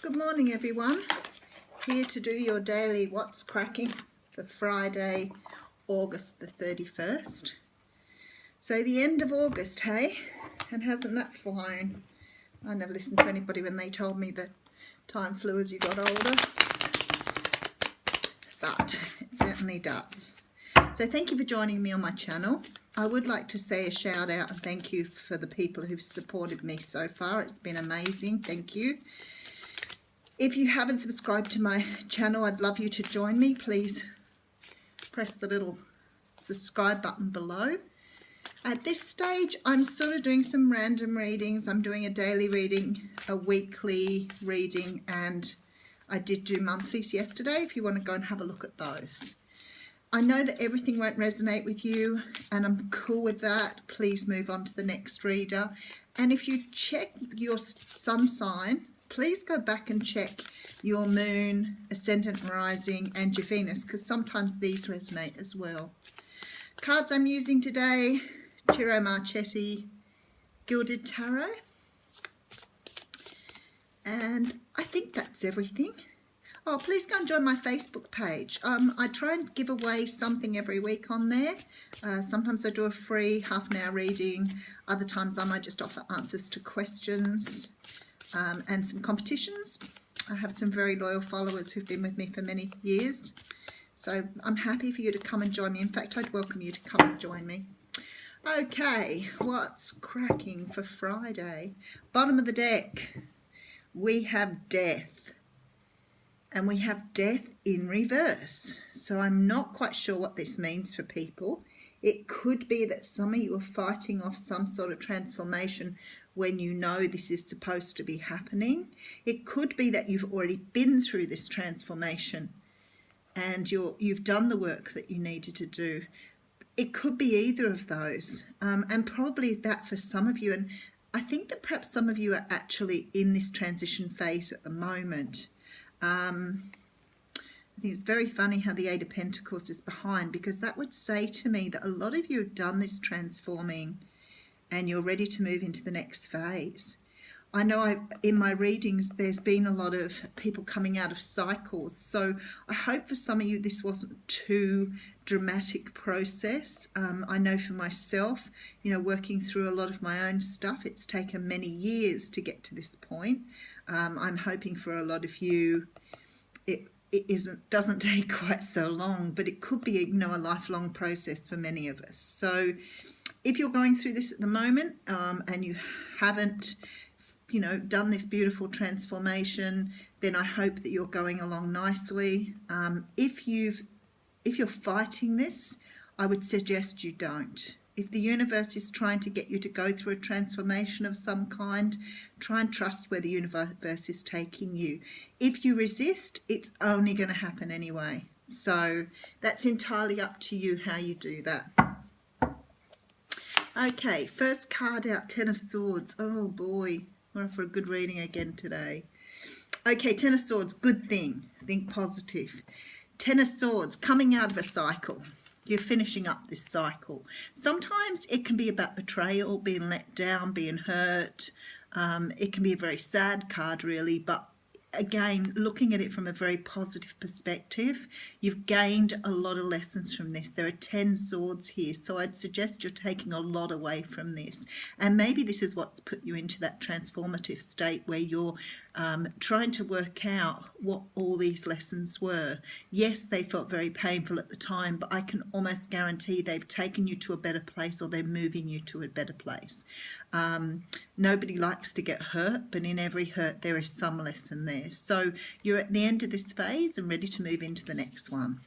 Good morning everyone, here to do your daily What's Cracking for Friday, August the 31st. So the end of August, hey? And hasn't that flown? I never listened to anybody when they told me that time flew as you got older, but it certainly does. So thank you for joining me on my channel. I would like to say a shout out and thank you for the people who've supported me so far. It's been amazing, thank you. If you haven't subscribed to my channel, I'd love you to join me. Please press the little subscribe button below. At this stage, I'm sort of doing some random readings. I'm doing a daily reading, a weekly reading, and I did do monthlies yesterday if you want to go and have a look at those. I know that everything won't resonate with you, and I'm cool with that. Please move on to the next reader. And if you check your sun sign, please go back and check your moon, ascendant, rising, and your Venus, because sometimes these resonate as well. Cards I'm using today, Ciro Marchetti Gilded Tarot. And I think that's everything. Oh, please go and join my Facebook page. I try and give away something every week on there. Sometimes I do a free half-an-hour reading. Other times I might just offer answers to questions. And some competitions. I have some very loyal followers who've been with me for many years, so I'm happy for you to come and join me. In fact, I'd welcome you to come and join me. Okay, what's cracking for Friday? Bottom of the deck, we have death, and we have death in reverse, so I'm not quite sure what this means for people. It could be that some of you are fighting off some sort of transformation when you know this is supposed to be happening. It could be that you've already been through this transformation and you've done the work that you needed to do. It could be either of those, and probably that for some of you. And I think that perhaps some of you are actually in this transition phase at the moment. I think it's very funny how the Eight of Pentacles is behind, because that would say to me that a lot of you have done this transforming and you're ready to move into the next phase. I know in my readings there's been a lot of people coming out of cycles, so I hope for some of you this wasn't too dramatic process. I know for myself, working through a lot of my own stuff, it's taken many years to get to this point. I'm hoping for a lot of you it doesn't take quite so long, but it could be a lifelong process for many of us. So if you're going through this at the moment and you haven't done this beautiful transformation, then I hope that you're going along nicely. If you're fighting this, I would suggest you don't. If the universe is trying to get you to go through a transformation of some kind, try and trust where the universe is taking you. If you resist, it's only going to happen anyway. So that's entirely up to you how you do that. Okay, first card out, Ten of Swords. Oh boy, we're off for a good reading again today. Okay, Ten of Swords, good thing. Think positive. Ten of Swords, coming out of a cycle. You're finishing up this cycle. Sometimes it can be about betrayal, being let down, being hurt. It can be a very sad card, really, but again, looking at it from a very positive perspective, you've gained a lot of lessons from this. There are 10 swords here, so I'd suggest you're taking a lot away from this. And maybe this is what's put you into that transformative state where you're trying to work out what all these lessons were. Yes, they felt very painful at the time, but I can almost guarantee they've taken you to a better place, or they're moving you to a better place. Nobody likes to get hurt, but in every hurt there is some lesson there. So you're at the end of this phase and ready to move into the next one.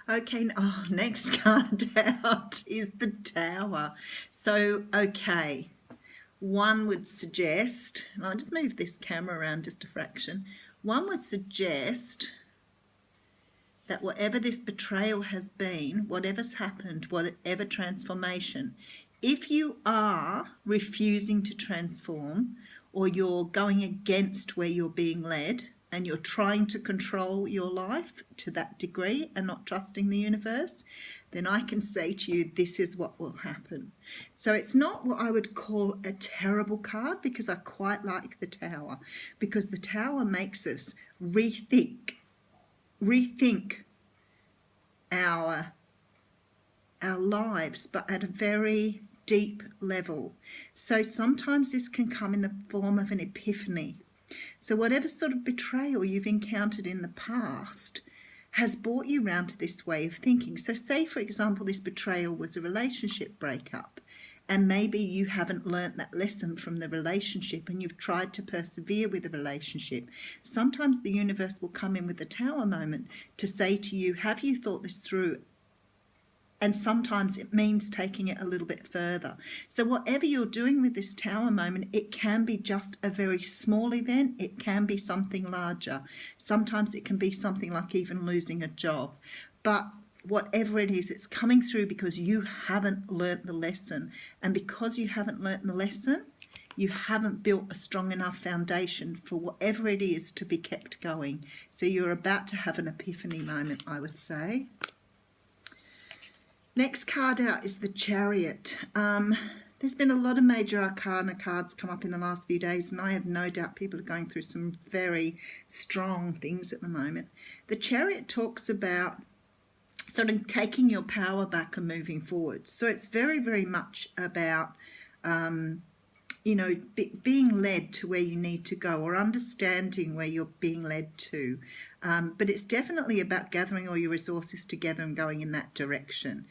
Okay, next card out is the Tower. So, okay, one would suggest, and I'll just move this camera around just a fraction, one would suggest that whatever this betrayal has been, whatever's happened, whatever transformation, if you are refusing to transform or you're going against where you're being led, and you're trying to control your life to that degree and not trusting the universe, then I can say to you, this is what will happen. So it's not what I would call a terrible card, because I quite like the Tower, because the Tower makes us rethink our lives, but at a very deep level. So sometimes this can come in the form of an epiphany. So whatever sort of betrayal you've encountered in the past has brought you round to this way of thinking. So say, for example, this betrayal was a relationship breakup, and maybe you haven't learnt that lesson from the relationship and you've tried to persevere with the relationship. Sometimes the universe will come in with the Tower moment to say to you, have you thought this through? And sometimes it means taking it a little bit further. So whatever you're doing with this Tower moment, it can be just a very small event. It can be something larger. Sometimes it can be something like even losing a job. But whatever it is, it's coming through because you haven't learnt the lesson. And because you haven't learnt the lesson, you haven't built a strong enough foundation for whatever it is to be kept going. So you're about to have an epiphany moment, I would say. Next card out is the Chariot. There's been a lot of major arcana cards come up in the last few days, and I have no doubt people are going through some very strong things at the moment. The Chariot talks about sort of taking your power back and moving forward. So it's very, very much about being led to where you need to go, or understanding where you're being led to. But it's definitely about gathering all your resources together and going in that direction.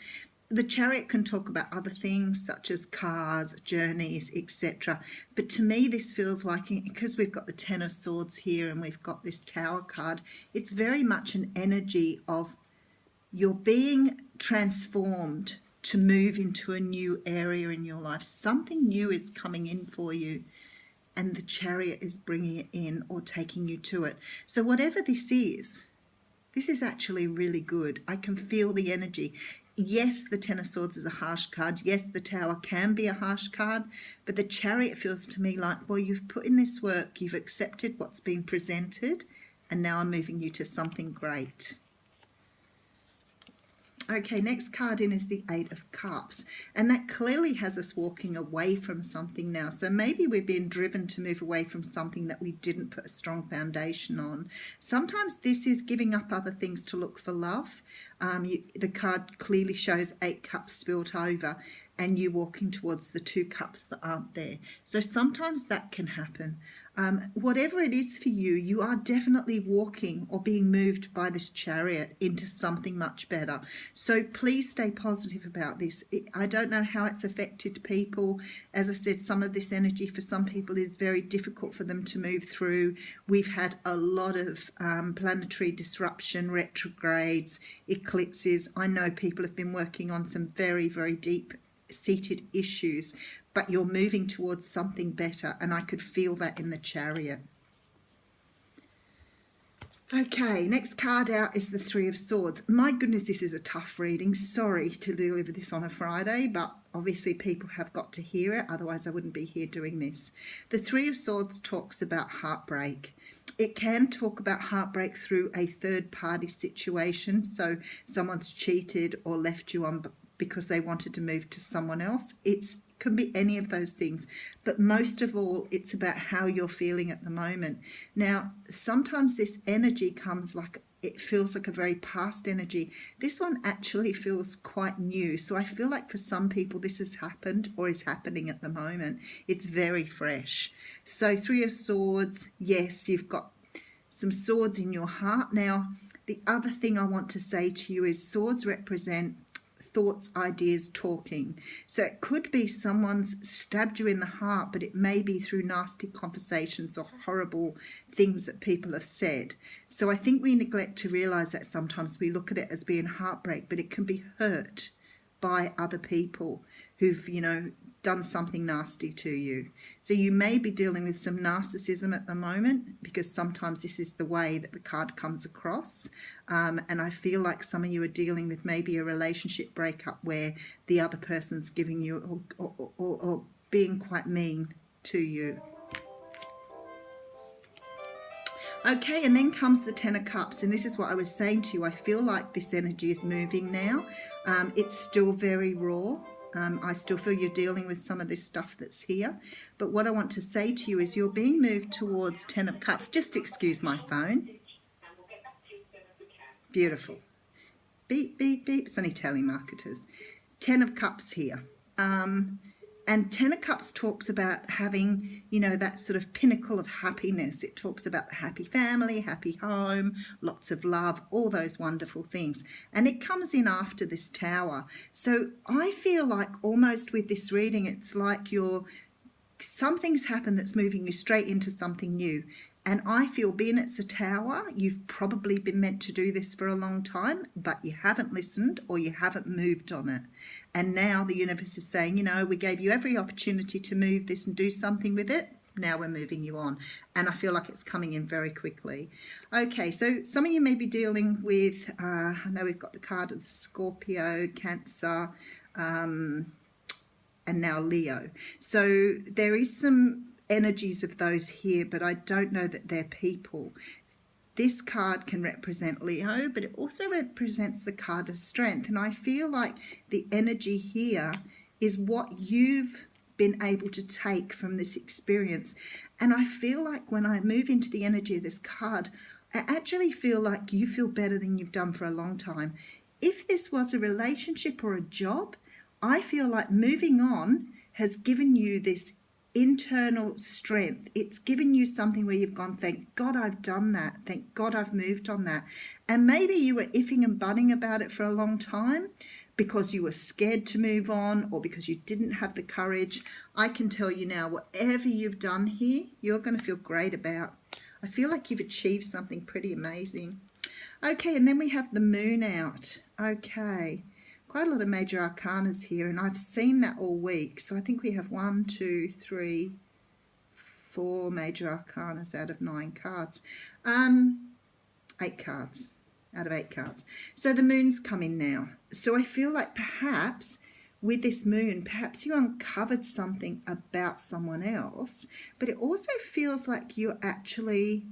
The Chariot can talk about other things such as cars, journeys, etc. But to me, this feels like, because we've got the Ten of Swords here and we've got this Tower card, it's very much an energy of you're being transformed to move into a new area in your life. Something new is coming in for you, and the Chariot is bringing it in or taking you to it. So whatever this is actually really good. I can feel the energy. Yes, the Ten of Swords is a harsh card. Yes, the Tower can be a harsh card, but the Chariot feels to me like, well, you've put in this work, you've accepted what's been presented, and now I'm moving you to something great. Okay, next card in is the Eight of Cups, and that clearly has us walking away from something now. So maybe we're being driven to move away from something that we didn't put a strong foundation on. Sometimes this is giving up other things to look for love. The card clearly shows 8 cups spilt over, and you walking towards the 2 cups that aren't there. So sometimes that can happen. Whatever it is for you, you are definitely walking or being moved by this Chariot into something much better. So please stay positive about this. I don't know how it's affected people. As I said, some of this energy for some people is very difficult for them to move through. We've had a lot of planetary disruption, retrogrades, eclipses. I know people have been working on some very, very deep seated issues, but you're moving towards something better, and I could feel that in the Chariot. Okay, next card out is the Three of Swords. My goodness, this is a tough reading. Sorry to deliver this on a Friday, but obviously people have got to hear it, otherwise I wouldn't be here doing this. The Three of Swords talks about heartbreak. It can talk about heartbreak through a third-party situation, so someone's cheated or left you on because they wanted to move to someone else. It can be any of those things, but most of all, it's about how you're feeling at the moment. Now, sometimes this energy comes like, it feels like a very past energy. This one actually feels quite new. So I feel like for some people this has happened or is happening at the moment. It's very fresh. So Three of Swords, yes, you've got some swords in your heart. Now, the other thing I want to say to you is swords represent thoughts, ideas, talking. So it could be someone's stabbed you in the heart, but it may be through nasty conversations or horrible things that people have said. So I think we neglect to realise that sometimes we look at it as being heartbreak, but it can be hurt by other people who've, done something nasty to you. So you may be dealing with some narcissism at the moment, because sometimes this is the way that the card comes across. And I feel like some of you are dealing with maybe a relationship breakup where the other person's giving you or being quite mean to you. Okay, and then comes the Ten of Cups, and this is what I was saying to you. I feel like this energy is moving now. It's still very raw. I still feel you're dealing with some of this stuff that's here. But what I want to say to you is you're being moved towards Ten of Cups. Just excuse my phone. Beautiful. Beep, beep, beep. It's only telemarketers. Ten of Cups here. And Ten of Cups talks about having, you know, that sort of pinnacle of happiness. It talks about the happy family, happy home, lots of love, all those wonderful things. And it comes in after this Tower. So I feel like almost with this reading, it's like something's happened that's moving you straight into something new. And I feel, being it's a Tower, you've probably been meant to do this for a long time, but you haven't listened or you haven't moved on it. And now the universe is saying, you know, we gave you every opportunity to move this and do something with it. Now we're moving you on. And I feel like it's coming in very quickly. Okay, so some of you may be dealing with, I know we've got the card of the Scorpio, Cancer, and now Leo. So there is some energies of those here, but I don't know that they're people. This card can represent Leo, but it also represents the card of strength. And I feel like the energy here is what you've been able to take from this experience. And I feel like when I move into the energy of this card, I actually feel like you feel better than you've done for a long time. If this was a relationship or a job, I feel like moving on has given you this internal strength. It's given you something where you've gone, thank God I've done that. Thank God I've moved on that. And maybe you were iffing and butting about it for a long time because you were scared to move on or because you didn't have the courage. I can tell you now, whatever you've done here, you're going to feel great about. I feel like you've achieved something pretty amazing. Okay, and then we have the Moon out. Okay. Quite a lot of major arcanas here, and I've seen that all week. So I think we have 1, 2, 3, 4 major arcanas out of 9 cards. 8 cards out of 8 cards. So the Moon's coming now. So I feel like perhaps with this Moon, perhaps you uncovered something about someone else, but it also feels like you're actually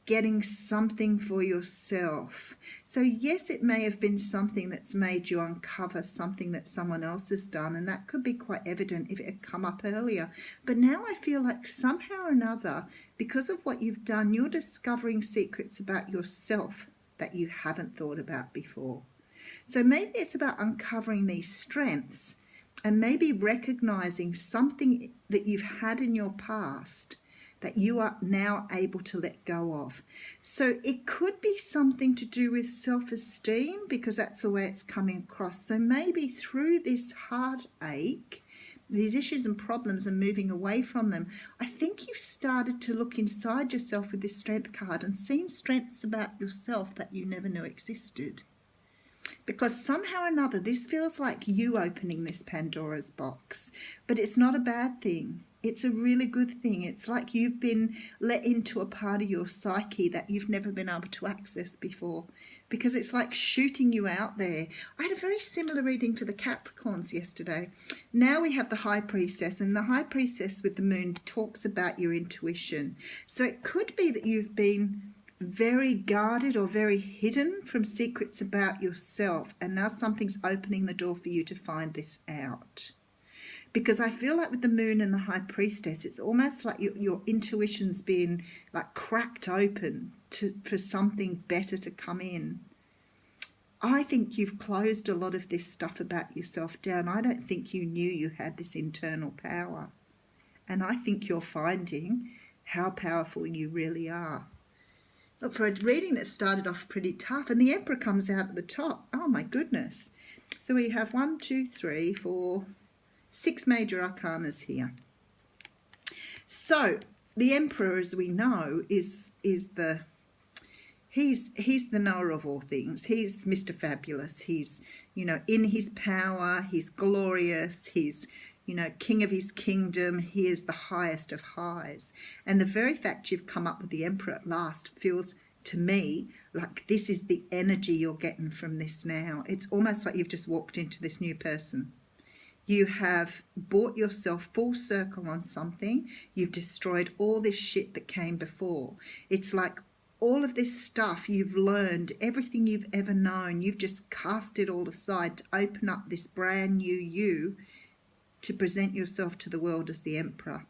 getting something for yourself. So yes, it may have been something that's made you uncover something that someone else has done, and that could be quite evident if it had come up earlier. But now I feel like somehow or another, because of what you've done, you're discovering secrets about yourself that you haven't thought about before. So maybe it's about uncovering these strengths and maybe recognizing something that you've had in your past that you are now able to let go of. So it could be something to do with self-esteem, because that's the way it's coming across. So maybe through this heartache, these issues and problems and moving away from them, I think you've started to look inside yourself with this Strength card and seen strengths about yourself that you never knew existed. Because somehow or another, this feels like you opening this Pandora's box, but it's not a bad thing. It's a really good thing. It's like you've been let into a part of your psyche that you've never been able to access before, because it's like shooting you out there. I had a very similar reading for the Capricorns yesterday. Now we have the High Priestess, and the High Priestess with the Moon talks about your intuition. So it could be that you've been very guarded or very hidden from secrets about yourself, and now something's opening the door for you to find this out. Because I feel like with the Moon and the High Priestess, it's almost like your intuition's being like cracked open for something better to come in. I think you've closed a lot of this stuff about yourself down. I don't think you knew you had this internal power. And I think you're finding how powerful you really are. Look, for a reading that started off pretty tough, and the Emperor comes out at the top. Oh my goodness. So we have 1, 2, 3, 4, 6 major arcanas here. So the Emperor, as we know, is the he's the knower of all things. He's Mr. Fabulous. He's, you know, in his power. He's glorious. He's, you know, king of his kingdom. He is the highest of highs. And the very fact you've come up with the Emperor at last feels to me like this is the energy you're getting from this now. It's almost like you've just walked into this new person. You have brought yourself full circle on something. You've destroyed all this shit that came before. It's like all of this stuff you've learned, everything you've ever known, you've just cast it all aside to open up this brand new you to present yourself to the world as the emperor.